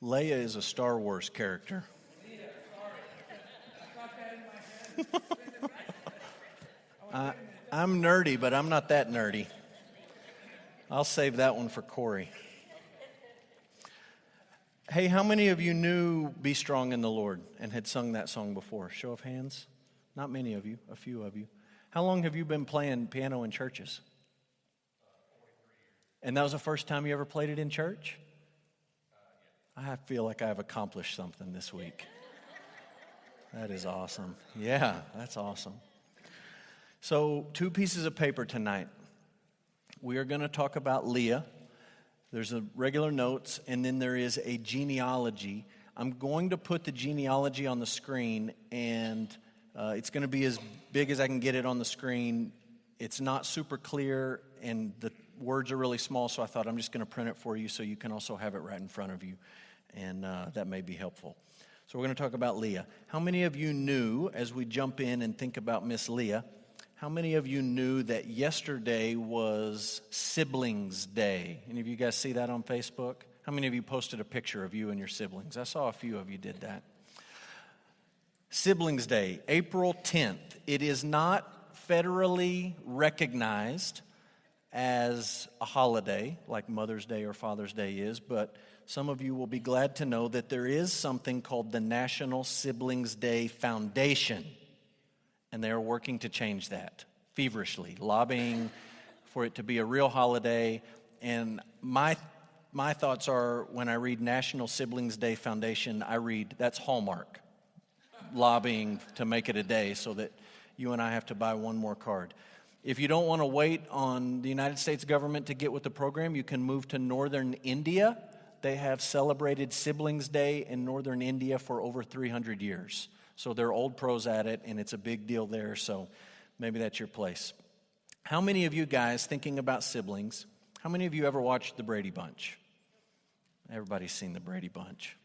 Leah is a Star Wars character. I'm nerdy, but I'm not that nerdy. I'll save that one for Corey. Hey, how many of you knew Be Strong in the Lord and had sung that song before? Show of hands. Not many of you, a few of you. How long have you been playing piano in churches? 43 years. And that was the first time you ever played it in church? I feel like I've accomplished something this week. That is awesome. Yeah, that's awesome. So, 2 pieces of paper tonight. We are going to talk about Leah. There's a regular notes, and then there is a genealogy. I'm going to put the genealogy on the screen, and it's going to be as big as I can get it on the screen. It's not super clear, and the words are really small, so I thought I'm just going to print it for you so you can also have it right in front of you, and that may be helpful. So we're going to talk about Leah. How many of you knew, as we jump in and think about Miss Leah, how many of you knew that yesterday was Siblings Day? Any of you guys see that on Facebook? How many of you posted a picture of you and your siblings? I saw a few of you did that. Siblings Day, April 10th. It is not federally recognized as a holiday like Mother's Day or Father's Day is, but some of you will be glad to know that there is something called the National Siblings Day Foundation, and they are working to change that feverishly, lobbying for it to be a real holiday. And my thoughts are, when I read National Siblings Day Foundation, I read, that's Hallmark, lobbying to make it a day so that you and I have to buy one more card. If you don't want to wait on the United States government to get with the program, you can move to northern India. They have celebrated Siblings Day in northern India for over 300 years. So they're old pros at it, and it's a big deal there, so maybe that's your place. How many of you guys, thinking about siblings, how many of you ever watched The Brady Bunch? Everybody's seen The Brady Bunch.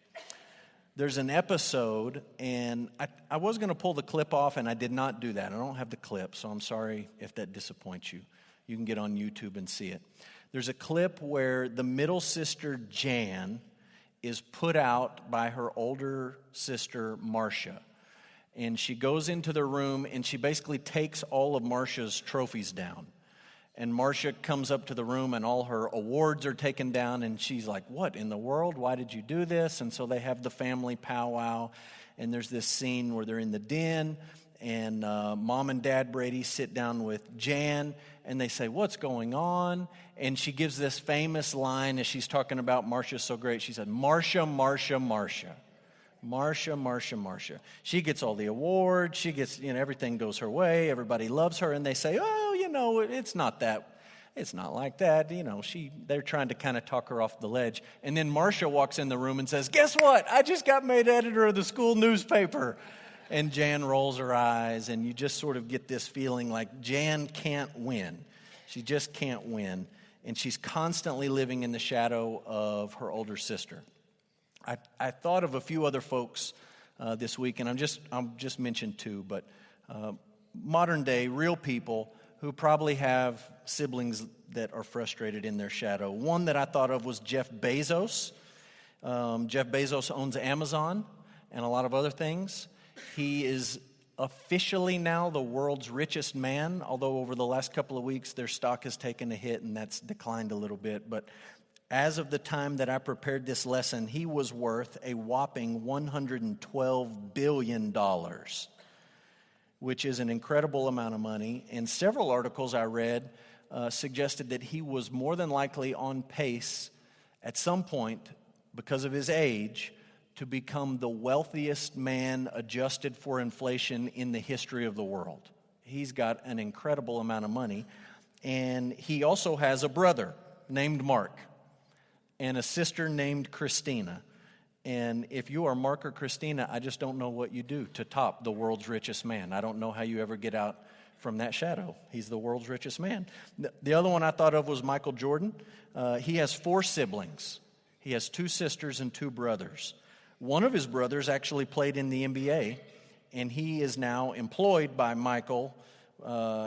There's an episode, and I was going to pull the clip off, and I did not do that. I don't have the clip, so I'm sorry if that disappoints you. You can get on YouTube and see it. There's a clip where the middle sister, Jan, is put out by her older sister, Marcia. And she goes into the room, and she basically takes all of Marcia's trophies down. And Marcia comes up to the room, and all her awards are taken down, and she's like, what in the world? Why did you do this? And so they have the family powwow, and there's this scene where they're in the den, and Mom and Dad Brady sit down with Jan, and they say, what's going on? And she gives this famous line as she's talking about Marcia's so great. She said, Marcia, Marcia, Marcia. Marcia, Marcia, Marcia. She gets all the awards. She gets, everything goes her way. Everybody loves her. And they say, it's not that. It's not like that. They're trying to kind of talk her off the ledge. And then Marcia walks in the room and says, guess what? I just got made editor of the school newspaper. And Jan rolls her eyes. And you just sort of get this feeling like Jan can't win. She just can't win. And she's constantly living in the shadow of her older sister. I thought of a few other folks this week, and I'll just mention 2, but modern day real people who probably have siblings that are frustrated in their shadow. One that I thought of was Jeff Bezos. Jeff Bezos owns Amazon and a lot of other things. He is officially now the world's richest man, although over the last couple of weeks their stock has taken a hit and that's declined a little bit. But as of the time that I prepared this lesson, he was worth a whopping $112 billion, which is an incredible amount of money. And several articles I read suggested that he was more than likely on pace at some point, because of his age, to become the wealthiest man adjusted for inflation in the history of the world. He's got an incredible amount of money. And he also has a brother named Mark and a sister named Christina. And if you are Mark or Christina, I just don't know what you do to top the world's richest man. I don't know how you ever get out from that shadow. He's the world's richest man. The other one I thought of was Michael Jordan. He has 4 siblings. He has 2 sisters and 2 brothers. One of his brothers actually played in the NBA, and he is now employed by Michael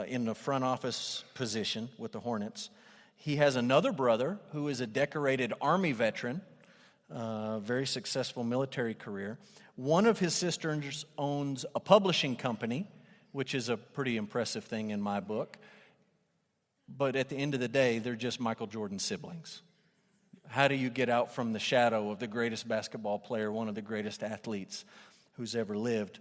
in the front office position with the Hornets. He has another brother who is a decorated Army veteran very successful military career. One of his sisters owns a publishing company, which is a pretty impressive thing in my book. But at the end of the day, they're just Michael Jordan's siblings. How do you get out from the shadow of the greatest basketball player, one of the greatest athletes who's ever lived?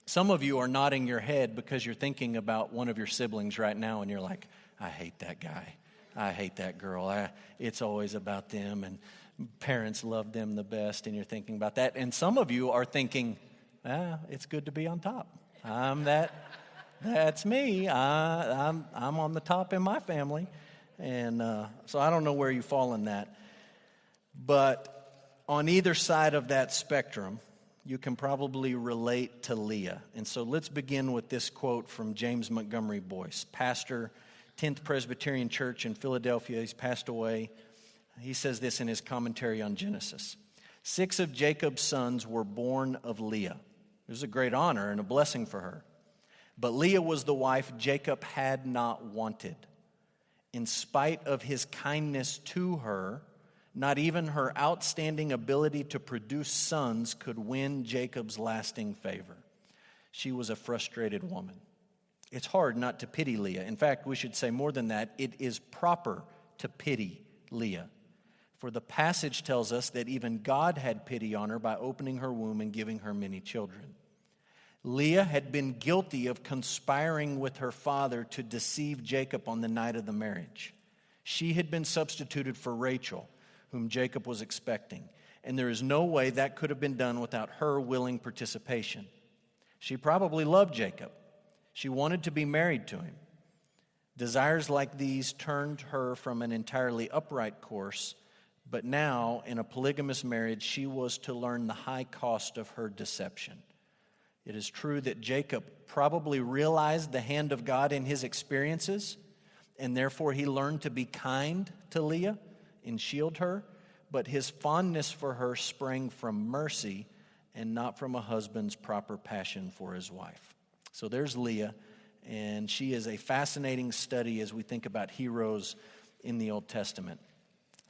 Some of you are nodding your head because you're thinking about one of your siblings right now, and you're like, I hate that guy. I hate that girl. It's always about them, and parents love them the best, and you're thinking about that. And some of you are thinking, it's good to be on top. That's me. I'm on the top in my family. And so I don't know where you fall in that. But on either side of that spectrum, you can probably relate to Leah. And so let's begin with this quote from James Montgomery Boyce, pastor, 10th Presbyterian Church in Philadelphia. He's passed away. He says this in his commentary on Genesis. 6 of Jacob's sons were born of Leah. It was a great honor and a blessing for her. But Leah was the wife Jacob had not wanted. In spite of his kindness to her, not even her outstanding ability to produce sons could win Jacob's lasting favor. She was a frustrated woman. It's hard not to pity Leah. In fact, we should say more than that. It is proper to pity Leah. For the passage tells us that even God had pity on her by opening her womb and giving her many children. Leah had been guilty of conspiring with her father to deceive Jacob on the night of the marriage. She had been substituted for Rachel, whom Jacob was expecting, and there is no way that could have been done without her willing participation. She probably loved Jacob. She wanted to be married to him. Desires like these turned her from an entirely upright course, but now, in a polygamous marriage, she was to learn the high cost of her deception. It is true that Jacob probably realized the hand of God in his experiences, and therefore he learned to be kind to Leah and shield her, but his fondness for her sprang from mercy and not from a husband's proper passion for his wife. So there's Leah, and she is a fascinating study as we think about heroes in the Old Testament.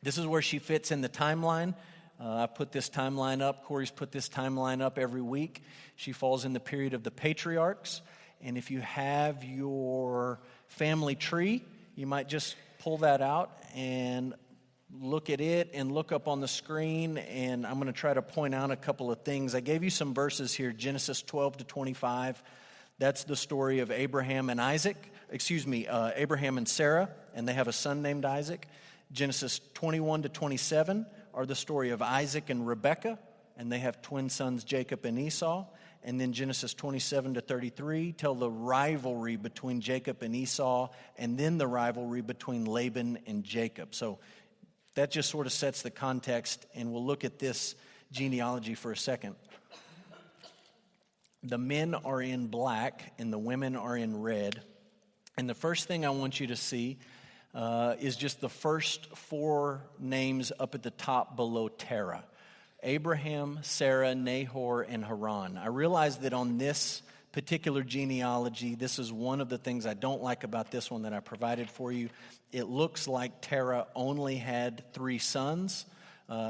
This is where she fits in the timeline. I put this timeline up. Corey's put this timeline up every week. She falls in the period of the patriarchs. And if you have your family tree, you might just pull that out and look at it and look up on the screen. And I'm going to try to point out a couple of things. I gave you some verses here, Genesis 12 to 25. That's the story of Abraham and Abraham and Sarah, and they have a son named Isaac. Genesis 21 to 27 are the story of Isaac and Rebekah, and they have twin sons, Jacob and Esau. And then Genesis 27 to 33 tell the rivalry between Jacob and Esau, and then the rivalry between Laban and Jacob. So that just sort of sets the context, and we'll look at this genealogy for a second. The men are in black, and the women are in red. And the first thing I want you to see is just the first 4 names up at the top below Terah. Abraham, Sarah, Nahor, and Haran. I realize that on this particular genealogy, this is one of the things I don't like about this one that I provided for you. It looks like Terah only had 3 sons.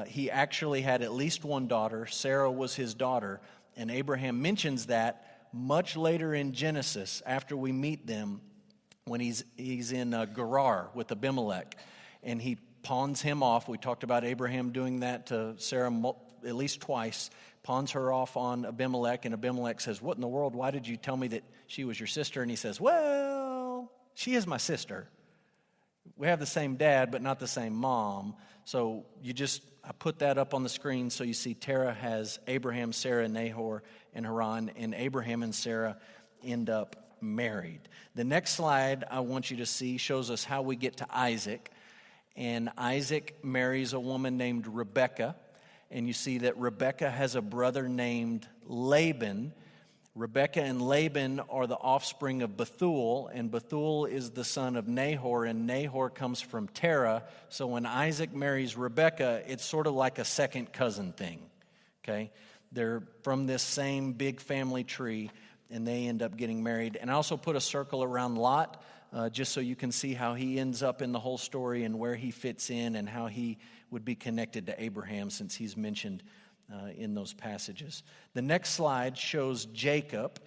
He actually had at least 1 daughter. Sarah was his daughter. And Abraham mentions that much later in Genesis, after we meet them, when he's in Gerar with Abimelech, and he pawns him off. We talked about Abraham doing that to Sarah at least twice, pawns her off on Abimelech, and Abimelech says, "What in the world? Why did you tell me that she was your sister?" And he says, "Well, she is my sister. We have the same dad, but not the same mom." So I put that up on the screen so you see Terah has Abraham, Sarah, Nahor, and Haran, and Abraham and Sarah end up married. The next slide I want you to see shows us how we get to Isaac. And Isaac marries a woman named Rebekah. And you see that Rebekah has a brother named Laban. Rebekah and Laban are the offspring of Bethuel, and Bethuel is the son of Nahor, and Nahor comes from Terah. So when Isaac marries Rebekah, it's sort of like a second cousin thing, okay? They're from this same big family tree, and they end up getting married. And I also put a circle around Lot. just so you can see how he ends up in the whole story and where he fits in and how he would be connected to Abraham since he's mentioned in those passages. The next slide shows Jacob,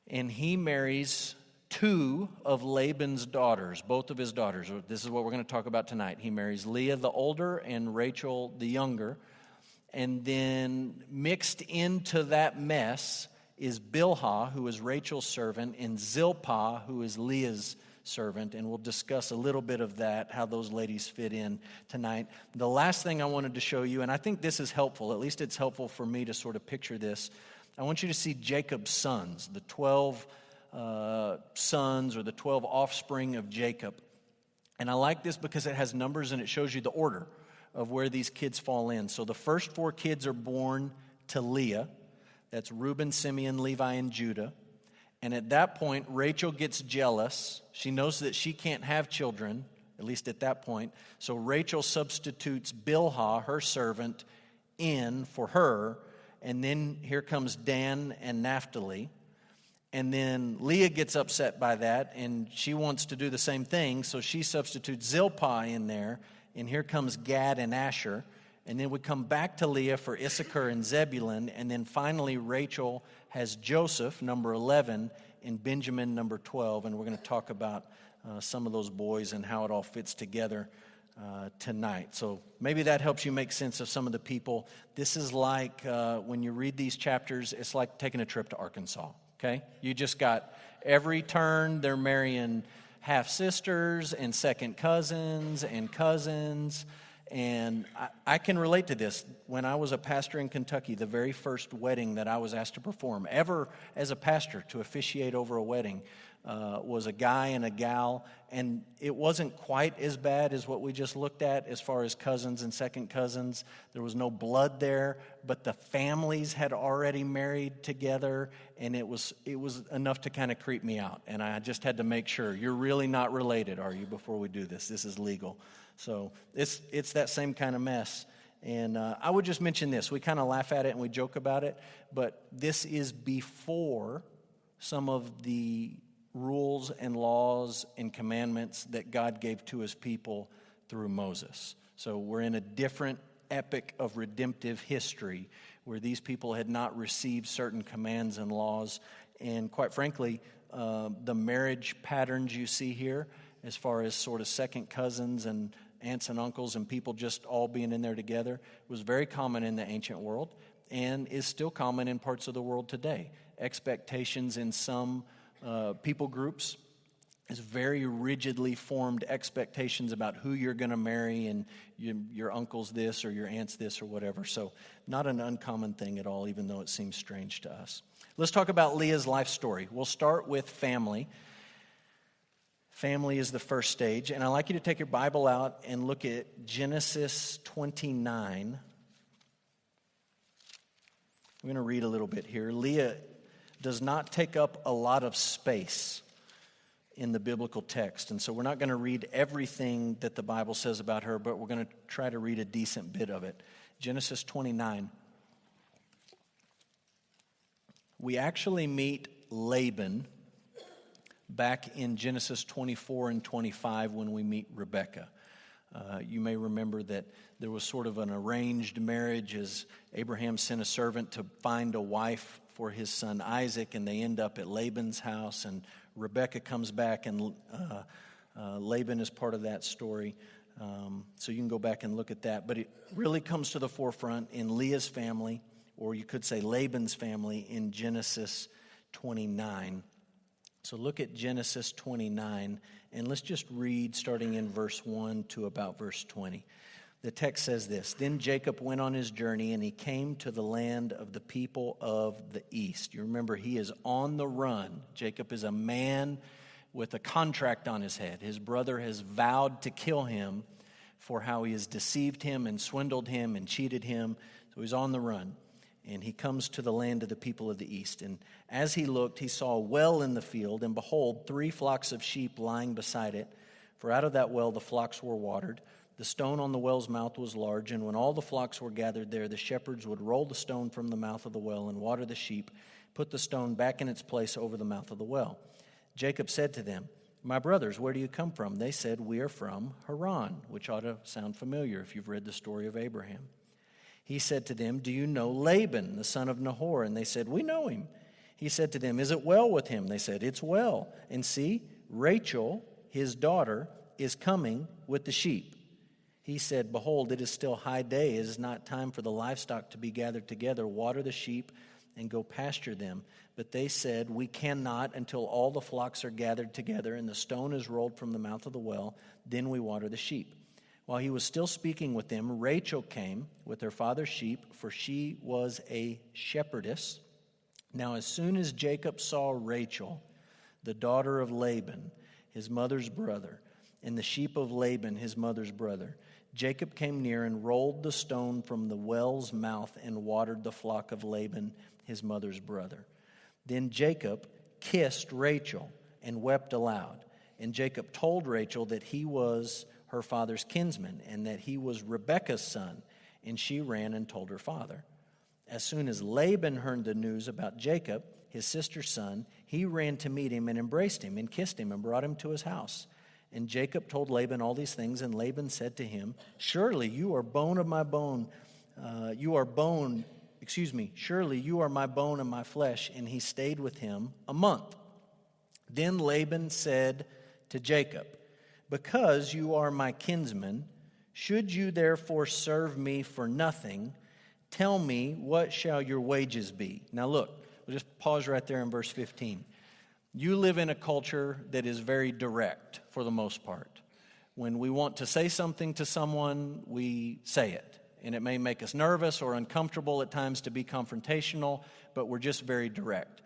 and he marries two of Laban's daughters, both of his daughters. This is what we're going to talk about tonight. He marries Leah the older and Rachel the younger. And then mixed into that mess is Bilhah, who is Rachel's servant, and Zilpah, who is Leah's servant. And we'll discuss a little bit of that, how those ladies fit in tonight. The last thing I wanted to show you, and I think this is helpful, at least it's helpful for me to sort of picture this. I want you to see Jacob's sons, the 12 sons or the 12 offspring of Jacob. And I like this because it has numbers and it shows you the order of where these kids fall in. So the first 4 kids are born to Leah. That's Reuben, Simeon, Levi, and Judah. And at that point, Rachel gets jealous. She knows that she can't have children, at least at that point. So Rachel substitutes Bilhah, her servant, in for her. And then here comes Dan and Naphtali. And then Leah gets upset by that, and she wants to do the same thing, so she substitutes Zilpah in there, and here comes Gad and Asher. And then we come back to Leah for Issachar and Zebulun, and then finally Rachel has Joseph, number 11, and Benjamin, number 12, and we're going to talk about some of those boys and how it all fits together tonight. So maybe that helps you make sense of some of the people. This is like, when you read these chapters, it's like taking a trip to Arkansas. Okay, you just got every turn, they're marrying half-sisters and second cousins and cousins. And I can relate to this. When I was a pastor in Kentucky, the very first wedding that I was asked to perform, ever as a pastor to officiate over a wedding, was a guy and a gal. And it wasn't quite as bad as what we just looked at as far as cousins and second cousins. There was no blood there, but the families had already married together, and it was enough to kind of creep me out. And I just had to make sure, you're really not related, are you, before we do this? This is legal. So it's that same kind of mess. And I would just mention this. We kind of laugh at it and we joke about it, but this is before some of the rules and laws and commandments that God gave to his people through Moses. So we're in a different epic of redemptive history where these people had not received certain commands and laws. And quite frankly, the marriage patterns you see here, as far as sort of second cousins and aunts and uncles and people just all being in there together, was very common in the ancient world and is still common in parts of the world today. Expectations in some people groups is very rigidly formed expectations about who you're going to marry, and your uncle's this or your aunt's this or whatever. So not an uncommon thing at all, even though it seems strange to us. Let's talk about Leah's life story. We'll start with family. Family is the first stage, and I'd like you to take your Bible out and look at Genesis 29. I'm going to read a little bit here. Leah does not take up a lot of space in the biblical text, and so we're not going to read everything that the Bible says about her, but we're going to try to read a decent bit of it. Genesis 29. We actually meet Laban back in Genesis 24 and 25 when we meet Rebekah. You may remember that there was sort of an arranged marriage as Abraham sent a servant to find a wife for his son Isaac, and they end up at Laban's house, and Rebekah comes back, and Laban is part of that story. So you can go back and look at that. But it really comes to the forefront in Leah's family, or you could say Laban's family, in Genesis 29. So look at Genesis 29, and let's just read starting in verse 1 to about verse 20. The text says this: Then Jacob went on his journey, and he came to the land of the people of the east. You remember, he is on the run. Jacob is a man with a contract on his head. His brother has vowed to kill him for how he has deceived him and swindled him and cheated him. So he's on the run. And he comes to the land of the people of the east. And as he looked, he saw a well in the field, and behold, 3 flocks of sheep lying beside it. For out of that well the flocks were watered. The stone on the well's mouth was large, and when all the flocks were gathered there, the shepherds would roll the stone from the mouth of the well and water the sheep, put the stone back in its place over the mouth of the well. Jacob said to them, "My brothers, where do you come from?" They said, "We are from Haran," which ought to sound familiar if you've read the story of Abraham. He said to them, "Do you know Laban, the son of Nahor?" And they said, "We know him." He said to them, "Is it well with him?" They said, "It's well. And see, Rachel, his daughter, is coming with the sheep." He said, "Behold, it is still high day. It is not time for the livestock to be gathered together. Water the sheep and go pasture them." But they said, "We cannot until all the flocks are gathered together and the stone is rolled from the mouth of the well. Then we water the sheep." While he was still speaking with them, Rachel came with her father's sheep, for she was a shepherdess. Now as soon as Jacob saw Rachel, the daughter of Laban, his mother's brother, and the sheep of Laban, his mother's brother, Jacob came near and rolled the stone from the well's mouth and watered the flock of Laban, his mother's brother. Then Jacob kissed Rachel and wept aloud. And Jacob told Rachel that he was her father's kinsman and that he was Rebekah's son. And she ran and told her father. As soon as Laban heard the news about Jacob, his sister's son, he ran to meet him and embraced him and kissed him and brought him to his house. And Jacob told Laban all these things, and Laban said to him, surely you are my bone and my flesh. And he stayed with him a month. Then Laban said to Jacob, because you are my kinsman, should you therefore serve me for nothing? Tell me, what shall your wages be? Now look, we'll just pause right there in verse 15. You live in a culture that is very direct for the most part. When we want to say something to someone, we say it. And it may make us nervous or uncomfortable at times to be confrontational, but we're just very direct.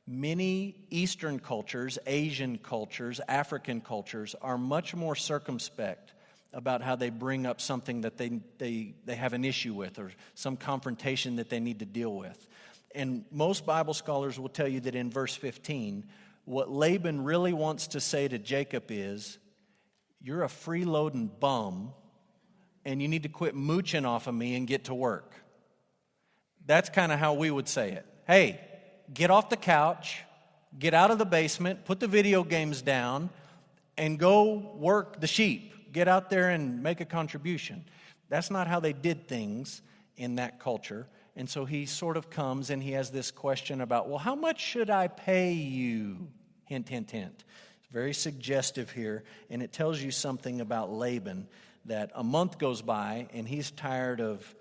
Many Eastern cultures, Asian cultures, African cultures are much more circumspect about how they bring up something that they have an issue with or some confrontation that they need to deal with. And most Bible scholars will tell you that in verse 15, what Laban really wants to say to Jacob is, you're a freeloading bum, and you need to quit mooching off of me and get to work. That's kind of how we would say it. Hey, get off the couch, get out of the basement, put the video games down, and go work the sheep. Get out there and make a contribution. That's not how they did things in that culture. And so he sort of comes and he has this question about, well, how much should I pay you? Hint, hint, hint. It's very suggestive here, and it tells you something about Laban, that a month goes by and he's tired of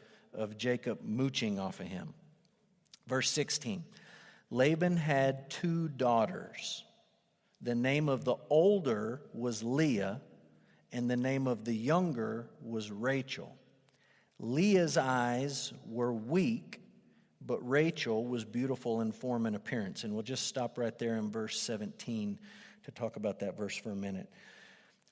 Jacob mooching off of him. Verse 16, Laban had 2 daughters. The name of the older was Leah, and the name of the younger was Rachel. Leah's eyes were weak, but Rachel was beautiful in form and appearance. And we'll just stop right there in verse 17 to talk about that verse for a minute.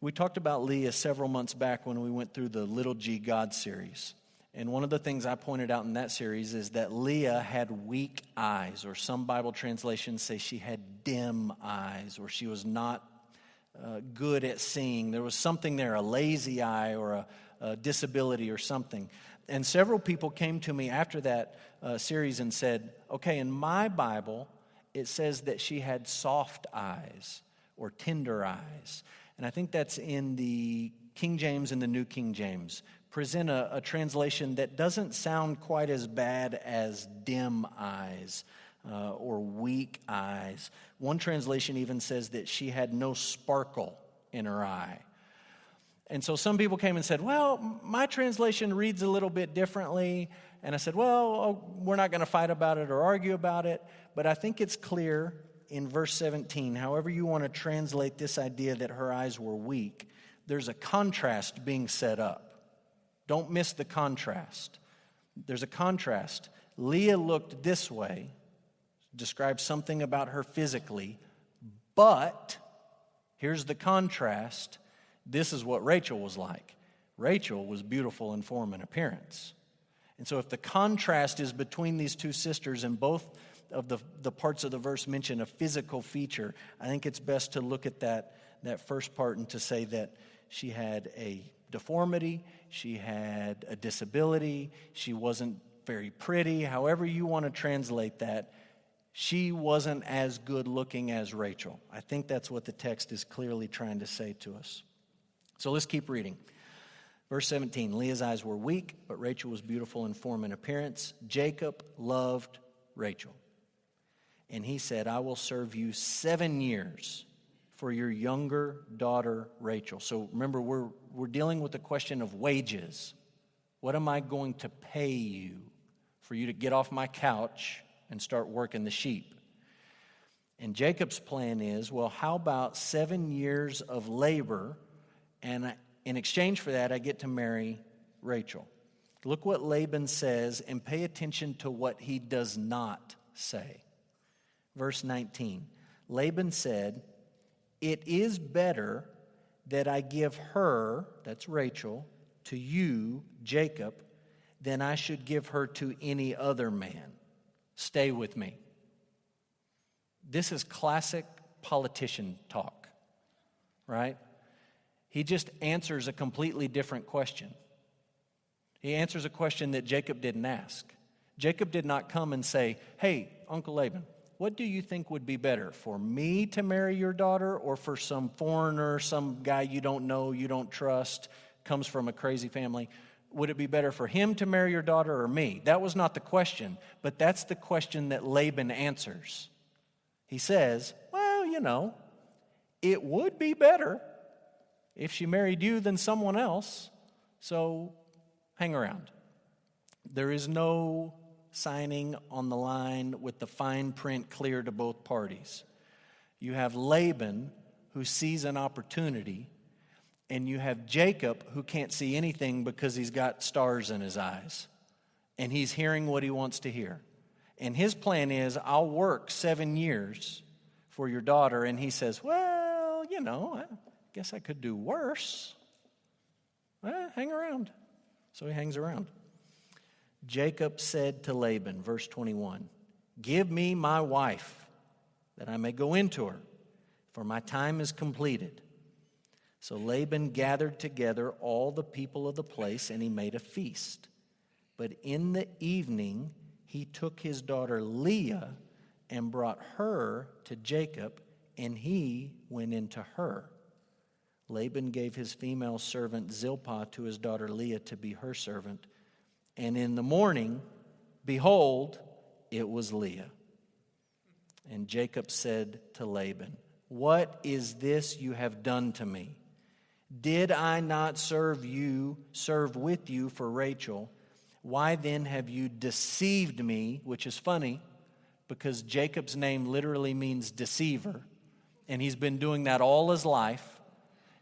We talked about Leah several months back when we went through the Little G God series. And one of the things I pointed out in that series is that Leah had weak eyes, or some Bible translations say she had dim eyes, or she was not good at seeing. There was something there, a lazy eye or a disability or something. And several people came to me after that series and said, okay, in my Bible, it says that she had soft eyes or tender eyes. And I think that's in the King James and the New King James. Present a translation that doesn't sound quite as bad as dim eyes or weak eyes. One translation even says that she had no sparkle in her eye. And so some people came and said, well, my translation reads a little bit differently. And I said, well, we're not going to fight about it or argue about it. But I think it's clear in verse 17, however you want to translate this idea that her eyes were weak, there's a contrast being set up. Don't miss the contrast. There's a contrast. Leah looked this way, describes something about her physically, but here's the contrast. This is what Rachel was like. Rachel was beautiful in form and appearance. And so if the contrast is between these two sisters and both of the parts of the verse mention a physical feature, I think it's best to look at that first part and to say that she had a deformity, she had a disability, she wasn't very pretty. However you want to translate that, she wasn't as good looking as Rachel. I think that's what the text is clearly trying to say to us. So let's keep reading. Verse 17, Leah's eyes were weak, but Rachel was beautiful in form and appearance. Jacob loved Rachel. And he said, I will serve you 7 years for your younger daughter Rachel. So remember, we're dealing with the question of wages. What am I going to pay you for you to get off my couch and start working the sheep? And Jacob's plan is, well, how about 7 years of labor, and in exchange for that, I get to marry Rachel. Look what Laban says, and pay attention to what he does not say. Verse 19, Laban said, it is better that I give her, that's Rachel, to you, Jacob, than I should give her to any other man. Stay with me. This is classic politician talk, right? He just answers a completely different question. He answers a question that Jacob didn't ask. Jacob did not come and say, hey, Uncle Laban, what do you think would be better, for me to marry your daughter or for some foreigner, some guy you don't know, you don't trust, comes from a crazy family? Would it be better for him to marry your daughter or me? That was not the question, but that's the question that Laban answers. He says, well, it would be better if she married you than someone else, so hang around. There is no signing on the line with the fine print clear to both parties. You have Laban, who sees an opportunity, and you have Jacob, who can't see anything because he's got stars in his eyes, and he's hearing what he wants to hear. And his plan is, I'll work 7 years for your daughter, and he says, well, I guess I could do worse. Hang around. So he hangs around. Jacob said to Laban, verse 21, give me my wife, that I may go into her, for my time is completed. So Laban gathered together all the people of the place, and he made a feast. But in the evening, he took his daughter Leah and brought her to Jacob, and he went into her. Laban gave his female servant Zilpah to his daughter Leah to be her servant. And in the morning, behold, it was Leah. And Jacob said to Laban, what is this you have done to me? Did I not serve with you for Rachel? Why then have you deceived me? Which is funny, because Jacob's name literally means deceiver. And he's been doing that all his life.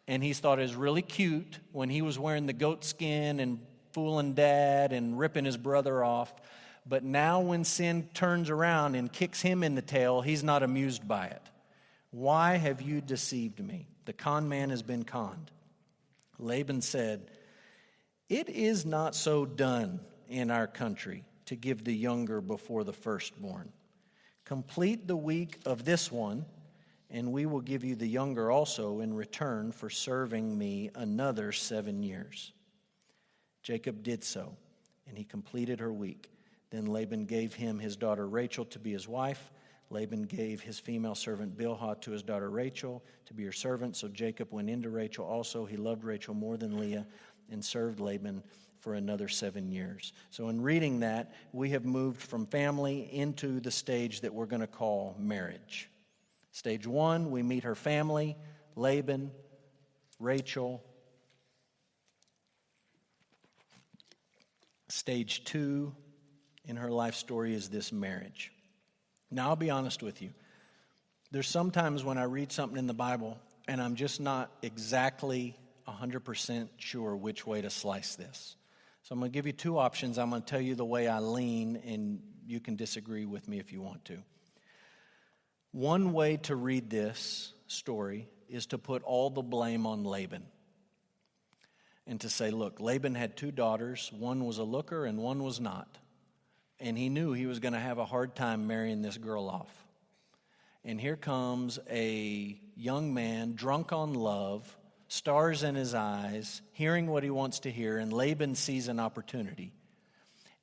And he's thought it was really cute when he was wearing the goat skin and fooling dad and ripping his brother off. But now when sin turns around and kicks him in the tail, he's not amused by it. Why have you deceived me? The con man has been conned. Laban said, it is not so done in our country to give the younger before the firstborn. Complete the week of this one, and we will give you the younger also in return for serving me another 7 years. Jacob did so, and he completed her week. Then Laban gave him his daughter Rachel to be his wife. Laban gave his female servant Bilhah to his daughter Rachel to be her servant. So Jacob went into Rachel also. He loved Rachel more than Leah and served Laban for another 7 years. So in reading that, we have moved from family into the stage that we're going to call marriage. Stage 1, we meet her family, Laban, Rachel. Stage 2 in her life story is this marriage. Now, I'll be honest with you. There's sometimes when I read something in the Bible and I'm just not exactly 100% sure which way to slice this. So I'm going to give you 2 options. I'm going to tell you the way I lean, and you can disagree with me if you want to. One way to read this story is to put all the blame on Laban. And to say, look, Laban had 2 daughters. One was a looker and one was not. And he knew he was going to have a hard time marrying this girl off. And here comes a young man, drunk on love, stars in his eyes, hearing what he wants to hear, and Laban sees an opportunity.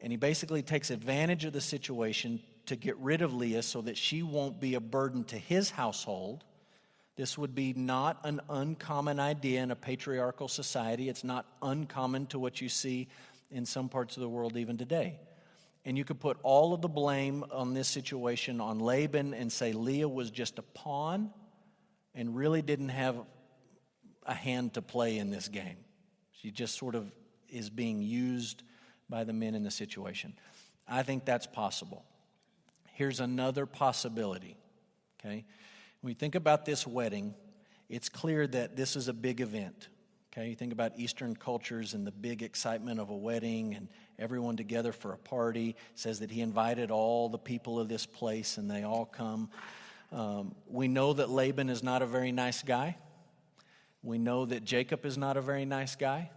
And he basically takes advantage of the situation to get rid of Leah so that she won't be a burden to his household. This would be not an uncommon idea in a patriarchal society. It's not uncommon to what you see in some parts of the world even today. And you could put all of the blame on this situation on Laban and say Leah was just a pawn and really didn't have a hand to play in this game. She just sort of is being used by the men in the situation. I think that's possible. Here's another possibility, okay? When you think about this wedding, it's clear that this is a big event, okay? You think about Eastern cultures and the big excitement of a wedding and everyone together for a party. It says that he invited all the people of this place and they all come. We know that Laban is not a very nice guy. We know that Jacob is not a very nice guy.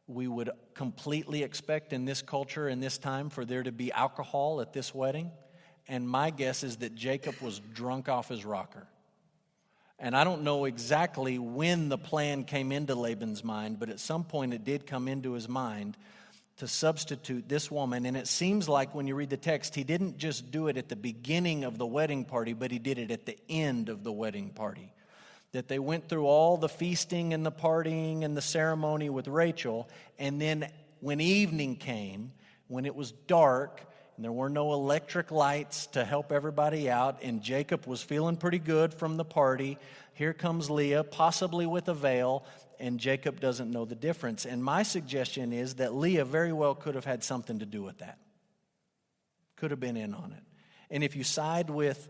We would completely expect in this culture, in this time, for there to be alcohol at this wedding. And my guess is that Jacob was drunk off his rocker. And I don't know exactly when the plan came into Laban's mind, but at some point it did come into his mind to substitute this woman. And it seems like when you read the text, he didn't just do it at the beginning of the wedding party, but he did it at the end of the wedding party. That they went through all the feasting and the partying and the ceremony with Rachel, and then when evening came, when it was dark, and there were no electric lights to help everybody out, and Jacob was feeling pretty good from the party, here comes Leah, possibly with a veil, and Jacob doesn't know the difference. And my suggestion is that Leah very well could have had something to do with that. Could have been in on it. And if you side with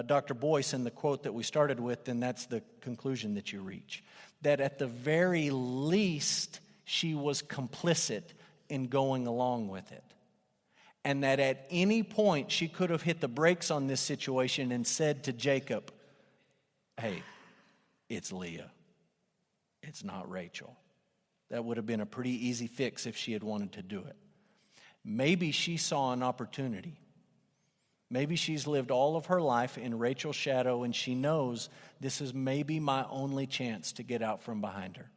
Dr. Boyce in the quote that we started with, then that's the conclusion that you reach. That at the very least, she was complicit in going along with it. And that at any point, she could have hit the brakes on this situation and said to Jacob, hey, it's Leah. It's not Rachel. That would have been a pretty easy fix if she had wanted to do it. Maybe she saw an opportunity. Maybe she's lived all of her life in Rachel's shadow and she knows this is maybe my only chance to get out from behind her.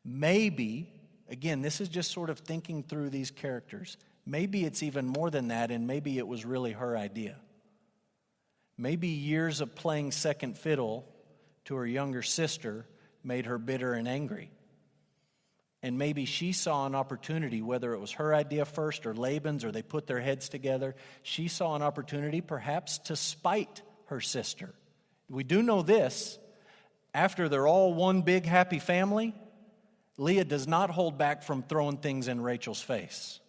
Maybe, again, this is just sort of thinking through these characters. Maybe it's even more than that, and maybe it was really her idea. Maybe years of playing second fiddle to her younger sister made her bitter and angry. And maybe she saw an opportunity, whether it was her idea first or Laban's, or they put their heads together. She saw an opportunity perhaps to spite her sister. We do know this. After they're all one big happy family, Leah does not hold back from throwing things in Rachel's face.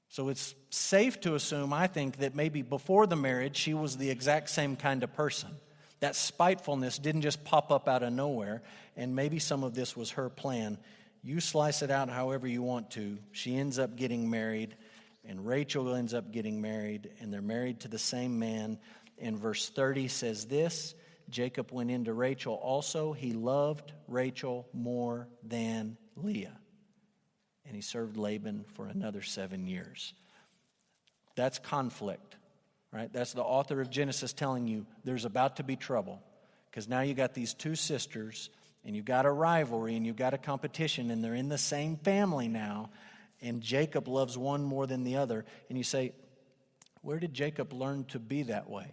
So it's safe to assume, I think, that maybe before the marriage, she was the exact same kind of person. That spitefulness didn't just pop up out of nowhere, and maybe some of this was her plan. You slice it out however you want to. She ends up getting married, and Rachel ends up getting married, and they're married to the same man. And verse 30 says this, Jacob went into Rachel also. He loved Rachel more than Leah. And he served Laban for another 7 years. That's conflict. Right? That's the author of Genesis telling you there's about to be trouble. Because now you got these two sisters, and you've got a rivalry, and you've got a competition, and they're in the same family now, and Jacob loves one more than the other. And you say, where did Jacob learn to be that way?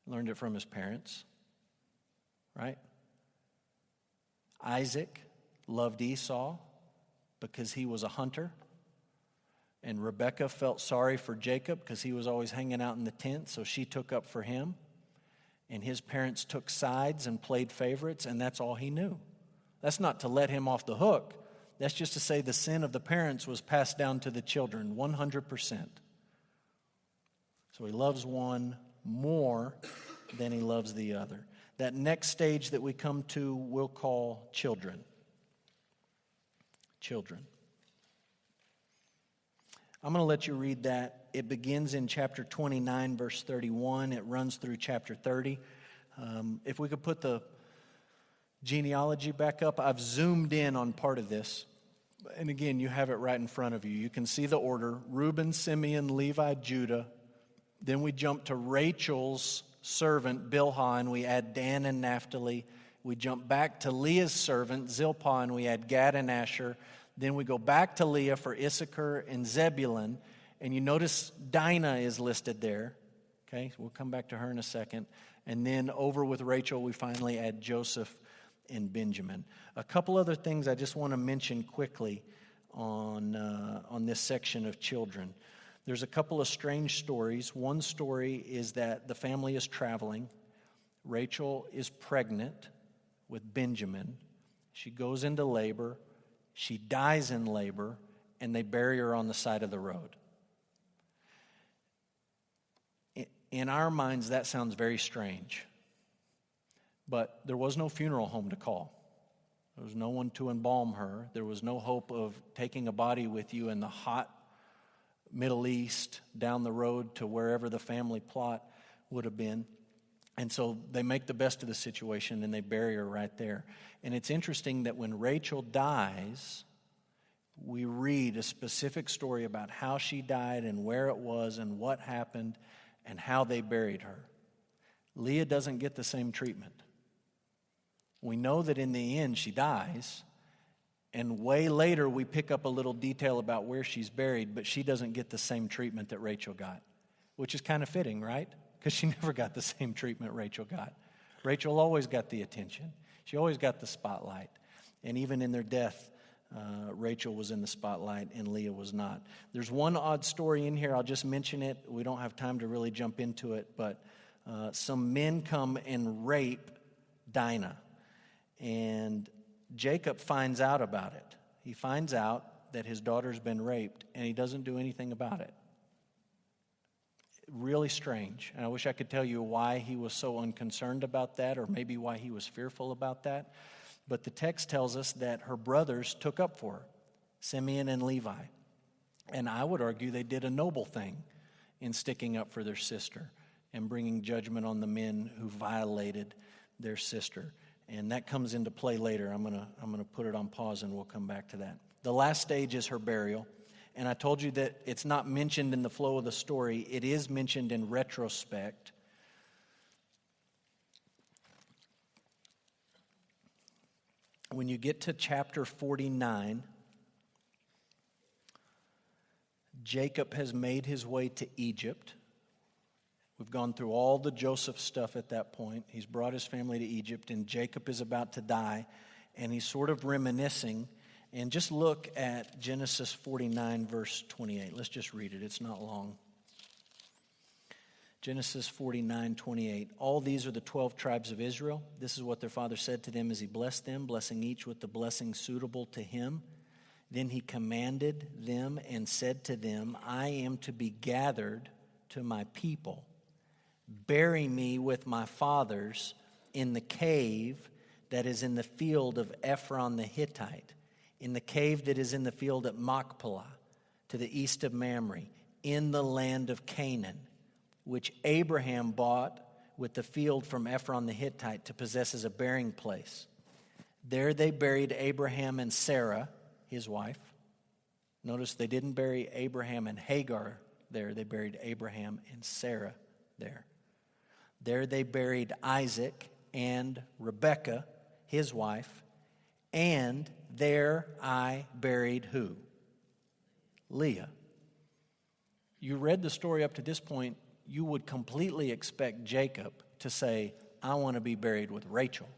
Learned it from his parents, right? Isaac loved Esau because he was a hunter. And Rebekah felt sorry for Jacob because he was always hanging out in the tent, so she took up for him. And his parents took sides and played favorites, and that's all he knew. That's not to let him off the hook. That's just to say the sin of the parents was passed down to the children, 100%. So he loves one more than he loves the other. That next stage that we come to, we'll call children. Children. I'm going to let you read that. It begins in chapter 29, verse 31. It runs through chapter 30. If we could put the genealogy back up, I've zoomed in on part of this. And again, you have it right in front of you. You can see the order. Reuben, Simeon, Levi, Judah. Then we jump to Rachel's servant, Bilhah, and we add Dan and Naphtali. We jump back to Leah's servant, Zilpah, and we add Gad and Asher. Then we go back to Leah for Issachar and Zebulun. And you notice Dinah is listed there. Okay, we'll come back to her in a second. And then over with Rachel, we finally add Joseph and Benjamin. A couple other things I just want to mention quickly on this section of children. There's a couple of strange stories. One story is that the family is traveling. Rachel is pregnant with Benjamin. She goes into labor. She dies in labor, and they bury her on the side of the road. In our minds, that sounds very strange. But there was no funeral home to call. There was no one to embalm her. There was no hope of taking a body with you in the hot Middle East down the road to wherever the family plot would have been. And so they make the best of the situation and they bury her right there. And it's interesting that when Rachel dies, we read a specific story about how she died and where it was and what happened and how they buried her. Leah doesn't get the same treatment. We know that in the end she dies, and way later we pick up a little detail about where she's buried, but she doesn't get the same treatment that Rachel got, which is kind of fitting, right? Because she never got the same treatment Rachel got. Rachel always got the attention. She always got the spotlight. And even in their death, Rachel was in the spotlight and Leah was not. There's one odd story in here. I'll just mention it. We don't have time to really jump into it, but some men come and rape Dinah. And Jacob finds out about it. He finds out that his daughter's been raped, and he doesn't do anything about it. Really strange. And I wish I could tell you why he was so unconcerned about that, or maybe why he was fearful about that. But the text tells us that her brothers took up for her, Simeon and Levi. And I would argue they did a noble thing in sticking up for their sister and bringing judgment on the men who violated their sister. And that comes into play later. I'm gonna put it on pause and we'll come back to that. The last stage is her burial. And I told you that it's not mentioned in the flow of the story. It is mentioned in retrospect. When you get to chapter 49, Jacob has made his way to Egypt. We've gone through all the Joseph stuff at that point. He's brought his family to Egypt, and Jacob is about to die, and he's sort of reminiscing. And just look at Genesis 49, verse 28. Let's just read it. It's not long. Genesis 49, 28. All these are the 12 tribes of Israel. This is what their father said to them as he blessed them, blessing each with the blessing suitable to him. Then he commanded them and said to them, I am to be gathered to my people. Bury me with my fathers in the cave that is in the field of Ephron the Hittite, in the cave that is in the field at Machpelah, to the east of Mamre, in the land of Canaan, which Abraham bought with the field from Ephron the Hittite to possess as a burying place. There they buried Abraham and Sarah, his wife. Notice they didn't bury Abraham and Hagar there. They buried Abraham and Sarah there. There they buried Isaac and Rebekah, his wife. And there I buried who? Leah. You read the story up to this point, you would completely expect Jacob to say, I want to be buried with Rachel.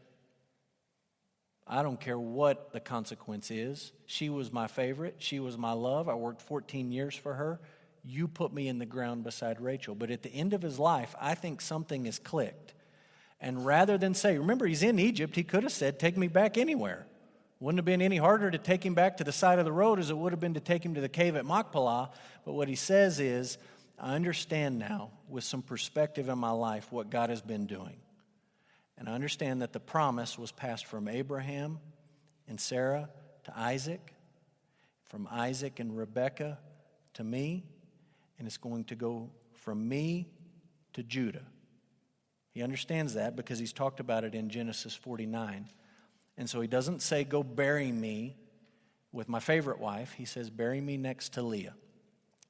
I don't care what the consequence is. She was my favorite. She was my love. I worked 14 years for her. You put me in the ground beside Rachel. But at the end of his life, I think something has clicked. And rather than say, remember, he's in Egypt, he could have said, take me back anywhere. Wouldn't have been any harder to take him back to the side of the road as it would have been to take him to the cave at Machpelah. But what he says is, I understand now, with some perspective in my life, what God has been doing. And I understand that the promise was passed from Abraham and Sarah to Isaac, from Isaac and Rebekah to me, and it's going to go from me to Judah. He understands that because he's talked about it in Genesis 49. And so he doesn't say, go bury me with my favorite wife. He says, bury me next to Leah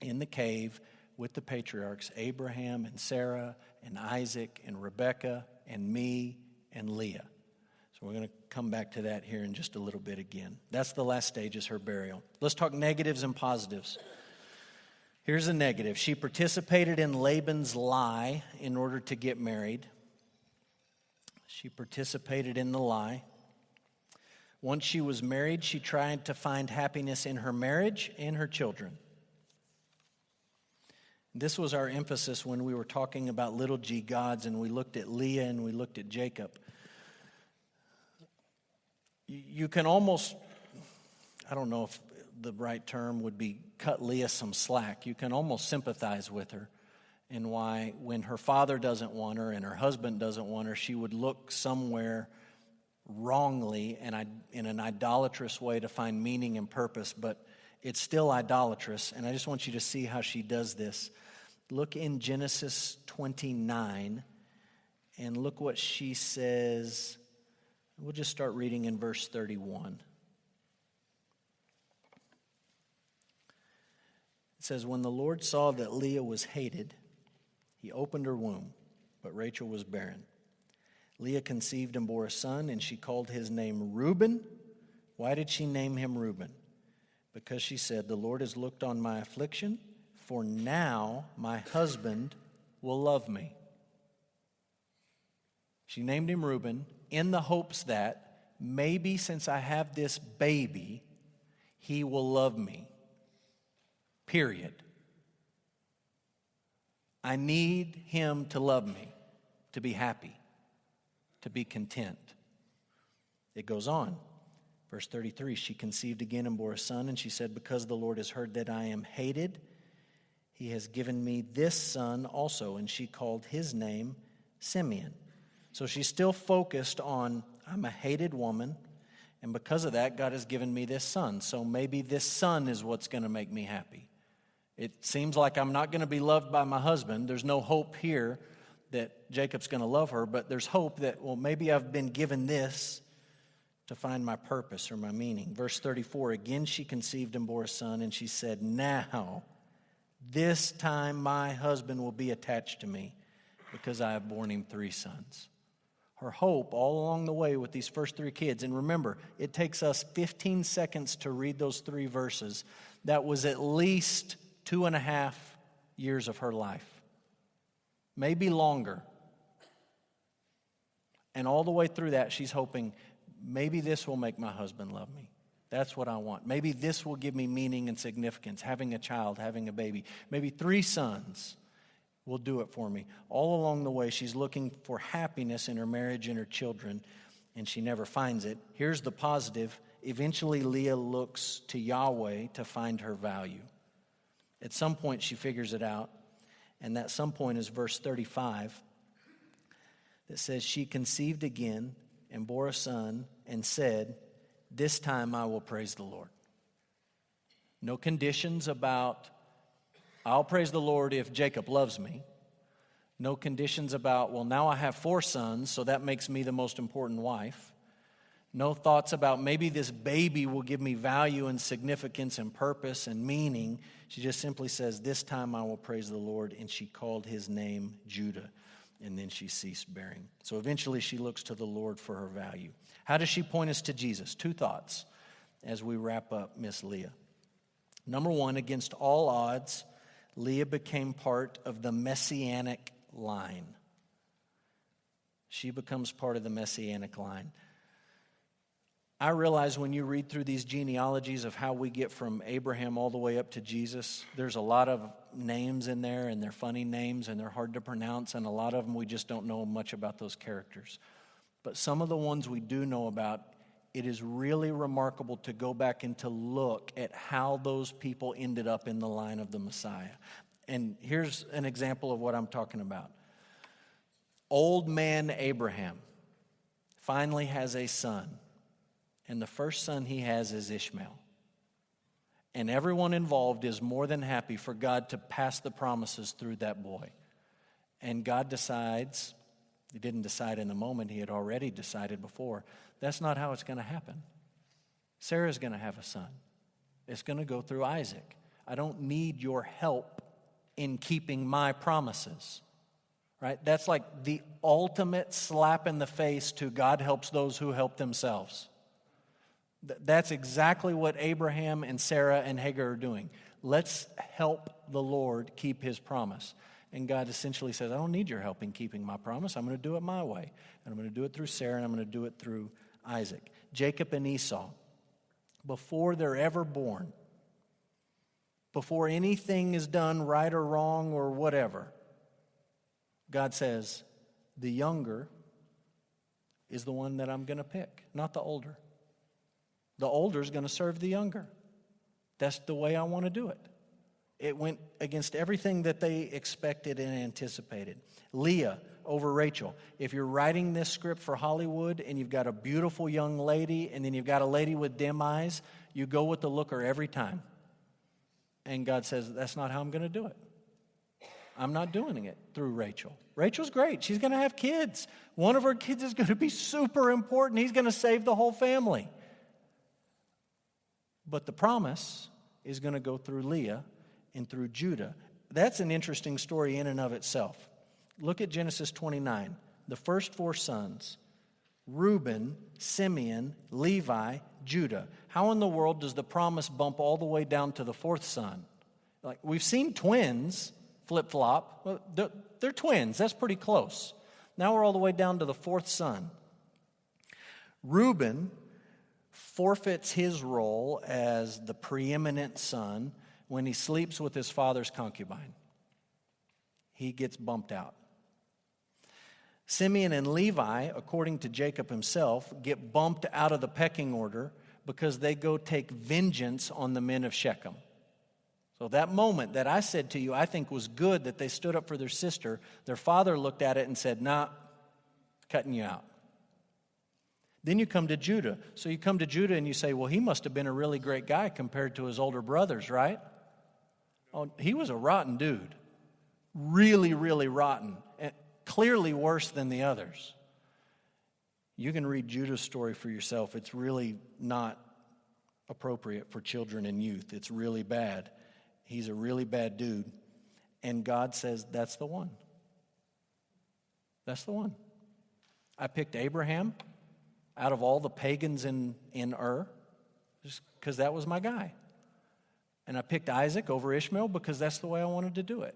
in the cave with the patriarchs, Abraham and Sarah and Isaac and Rebekah and me and Leah. So we're going to come back to that here in just a little bit again. That's the last stage, is her burial. Let's talk negatives and positives. Here's a negative. She participated in Laban's lie in order to get married. She participated in the lie. Once she was married, she tried to find happiness in her marriage and her children. This was our emphasis when we were talking about little g gods, and we looked at Leah and we looked at Jacob. You can almost, I don't know if the right term would be cut Leah some slack. You can almost sympathize with her and why when her father doesn't want her and her husband doesn't want her, she would look somewhere wrongly and in an idolatrous way to find meaning and purpose, but it's still idolatrous. And I just want you to see how she does this. Look in Genesis 29 and look what she says. We'll just start reading in verse 31. It says, when the Lord saw that Leah was hated, he opened her womb, but Rachel was barren. Leah conceived and bore a son, and she called his name Reuben. Why did she name him Reuben? Because she said, the Lord has looked on my affliction, for now my husband will love me. She named him Reuben in the hopes that maybe since I have this baby, he will love me. Period. I need him to love me, to be happy, to be content. It goes on. Verse 33, she conceived again and bore a son, and she said, because the Lord has heard that I am hated, he has given me this son also. And she called his name Simeon. So she's still focused on, I'm a hated woman, and because of that, God has given me this son. So maybe this son is what's going to make me happy. It seems like I'm not going to be loved by my husband. There's no hope here that Jacob's going to love her, but there's hope that, well, maybe I've been given this to find my purpose or my meaning. Verse 34, again she conceived and bore a son, and she said, now, this time my husband will be attached to me because I have borne him 3 sons. Her hope all along the way with these first 3 kids, and remember, it takes us 15 seconds to read those 3 verses. That was at least 2.5 years of her life. Maybe longer. And all the way through that, she's hoping, maybe this will make my husband love me. That's what I want. Maybe this will give me meaning and significance, having a child, having a baby. Maybe 3 sons will do it for me. All along the way, she's looking for happiness in her marriage and her children, and she never finds it. Here's the positive. Eventually, Leah looks to Yahweh to find her value. At some point, she figures it out, and that some point is verse 35 that says, she conceived again and bore a son and said, this time I will praise the Lord. No conditions about, I'll praise the Lord if Jacob loves me. No conditions about, well, now I have 4 sons, so that makes me the most important wife. No thoughts about maybe this baby will give me value and significance and purpose and meaning. She just simply says, this time I will praise the Lord, and she called his name Judah, and then she ceased bearing. So eventually she looks to the Lord for her value. How does she point us to Jesus? 2 thoughts as we wrap up Miss Leah. Number 1, against all odds, Leah became part of the Messianic line. She becomes part of the Messianic line. I realize when you read through these genealogies of how we get from Abraham all the way up to Jesus, there's a lot of names in there, and they're funny names, and they're hard to pronounce, and a lot of them we just don't know much about those characters. But some of the ones we do know about, it is really remarkable to go back and to look at how those people ended up in the line of the Messiah. And here's an example of what I'm talking about. Old man Abraham finally has a son. And the first son he has is Ishmael. And everyone involved is more than happy for God to pass the promises through that boy. And God decides, he didn't decide in the moment, he had already decided before, that's not how it's going to happen. Sarah's going to have a son. It's going to go through Isaac. I don't need your help in keeping my promises. Right? That's like the ultimate slap in the face to God helps those who help themselves. That's exactly what Abraham and Sarah and Hagar are doing. Let's help the Lord keep his promise. And God essentially says, I don't need your help in keeping my promise. I'm going to do it my way. And I'm going to do it through Sarah, and I'm going to do it through Isaac. Jacob and Esau, before they're ever born, before anything is done right or wrong or whatever, God says, the younger is the one that I'm going to pick, not the older. The older is going to serve the younger. That's the way I want to do it. It went against everything that they expected and anticipated. Leah over Rachel. If you're writing this script for Hollywood and you've got a beautiful young lady and then you've got a lady with dim eyes, you go with the looker every time. And God says, that's not how I'm going to do it. I'm not doing it through Rachel. Rachel's great. She's going to have kids. One of her kids is going to be super important. He's going to save the whole family. But the promise is going to go through Leah and through Judah. That's an interesting story in and of itself. Look at Genesis 29. The first four sons, Reuben, Simeon, Levi, Judah. How in the world does the promise bump all the way down to the fourth son? Like, we've seen twins flip-flop. Well, they're twins. That's pretty close. Now we're all the way down to the fourth son. Reuben forfeits his role as the preeminent son when he sleeps with his father's concubine. He gets bumped out. Simeon and Levi, according to Jacob himself, get bumped out of the pecking order because they go take vengeance on the men of Shechem. So that moment that I said to you, I think was good that they stood up for their sister. Their father looked at it and said, nah, cutting you out. Then you come to Judah. So you come to Judah and you say, well, he must have been a really great guy compared to his older brothers, right? Oh, he was a rotten dude. Really, really rotten. And clearly worse than the others. You can read Judah's story for yourself. It's really not appropriate for children and youth. It's really bad. He's a really bad dude. And God says, that's the one. That's the one. I picked Abraham out of all the pagans in Ur, just because that was my guy. And I picked Isaac over Ishmael because that's the way I wanted to do it.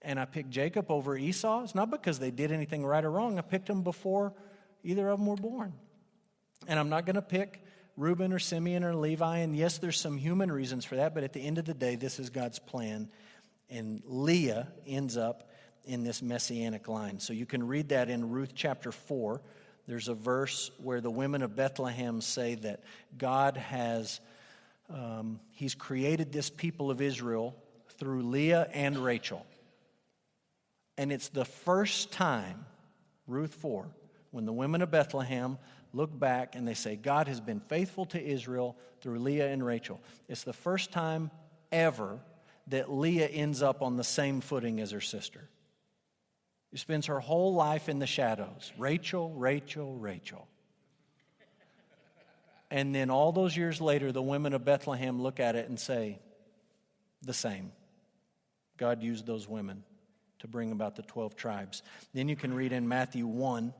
And I picked Jacob over Esau. It's not because they did anything right or wrong. I picked them before either of them were born. And I'm not going to pick Reuben or Simeon or Levi. And yes, there's some human reasons for that, but at the end of the day, this is God's plan. And Leah ends up in this messianic line. So you can read that in Ruth chapter 4. There's a verse where the women of Bethlehem say that God has, he's created this people of Israel through Leah and Rachel. And it's the first time, Ruth 4, when the women of Bethlehem look back and they say, God has been faithful to Israel through Leah and Rachel. It's the first time ever that Leah ends up on the same footing as her sister. She spends her whole life in the shadows. Rachel, Rachel, Rachel. And then all those years later, the women of Bethlehem look at it and say, the same. God used those women to bring about the 12 tribes. Then you can read in Matthew 1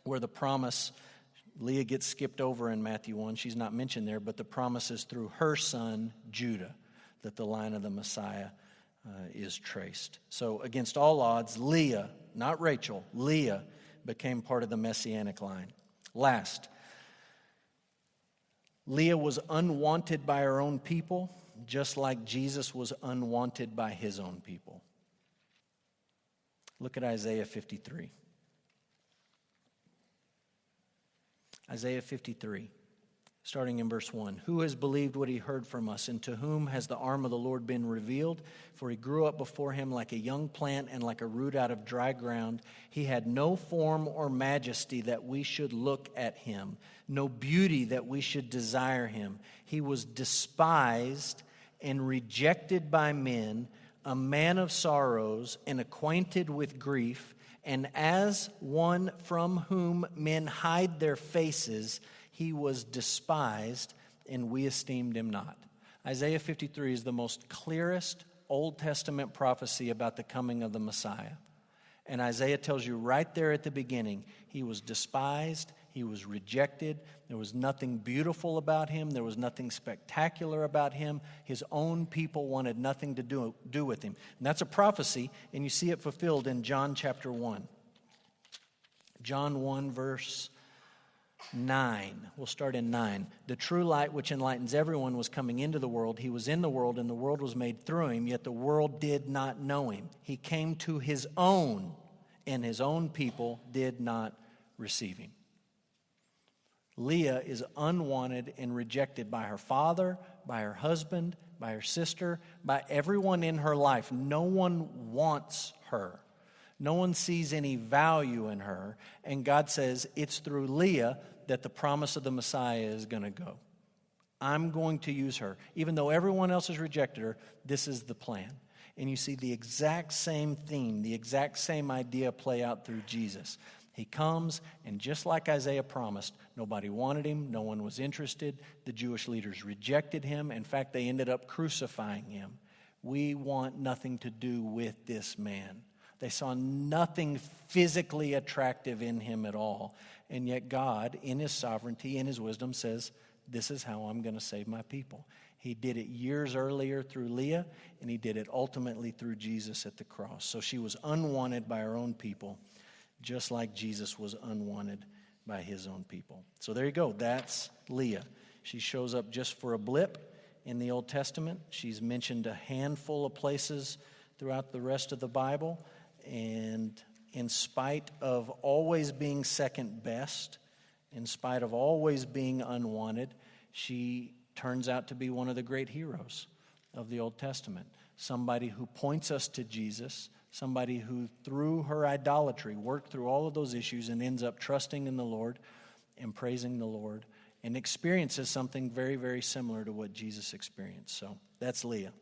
where the promise, Leah gets skipped over in Matthew 1. She's not mentioned there, but the promise is through her son, Judah, that the line of the Messiah is traced. So against all odds, Leah, not Rachel, Leah became part of the messianic line. Last, Leah was unwanted by her own people, just like Jesus was unwanted by his own people. Look at Isaiah 53. Isaiah 53. Starting in verse 1. Who has believed what he heard from us, and to whom has the arm of the Lord been revealed? For he grew up before him like a young plant and like a root out of dry ground. He had no form or majesty that we should look at him, no beauty that we should desire him. He was despised and rejected by men, a man of sorrows and acquainted with grief, and as one from whom men hide their faces, he was despised, and we esteemed him not. Isaiah 53 is the most clearest Old Testament prophecy about the coming of the Messiah. And Isaiah tells you right there at the beginning, he was despised, He was rejected. There was nothing beautiful about him. There was nothing spectacular about him. His own people wanted nothing to do with him. And that's a prophecy, and you see it fulfilled in John chapter 1. John 1, verse 9. We'll start in 9. The true light which enlightens everyone was coming into the world. He was in the world, and the world was made through him, yet the world did not know him. He came to his own, and his own people did not receive him. Leah is unwanted and rejected by her father, by her husband, by her sister, by everyone in her life. No one wants her. No one sees any value in her. And God says it's through Leah that the promise of the Messiah is going to go. I'm going to use her. Even though everyone else has rejected her, this is the plan. And you see the exact same theme, the exact same idea play out through Jesus. He comes, and just like Isaiah promised, nobody wanted him, no one was interested. The Jewish leaders rejected him. In fact, they ended up crucifying him. We want nothing to do with this man. They saw nothing physically attractive in him at all. And yet God, in his sovereignty, in his wisdom, says, this is how I'm going to save my people. He did it years earlier through Leah, and he did it ultimately through Jesus at the cross. So she was unwanted by her own people, just like Jesus was unwanted by his own people. So there you go. That's Leah. She shows up just for a blip in the Old Testament. She's mentioned a handful of places throughout the rest of the Bible. And in spite of always being second best, in spite of always being unwanted, she turns out to be one of the great heroes of the Old Testament. Somebody who points us to Jesus, somebody who through her idolatry worked through all of those issues and ends up trusting in the Lord and praising the Lord and experiences something very, very similar to what Jesus experienced. So that's Leah.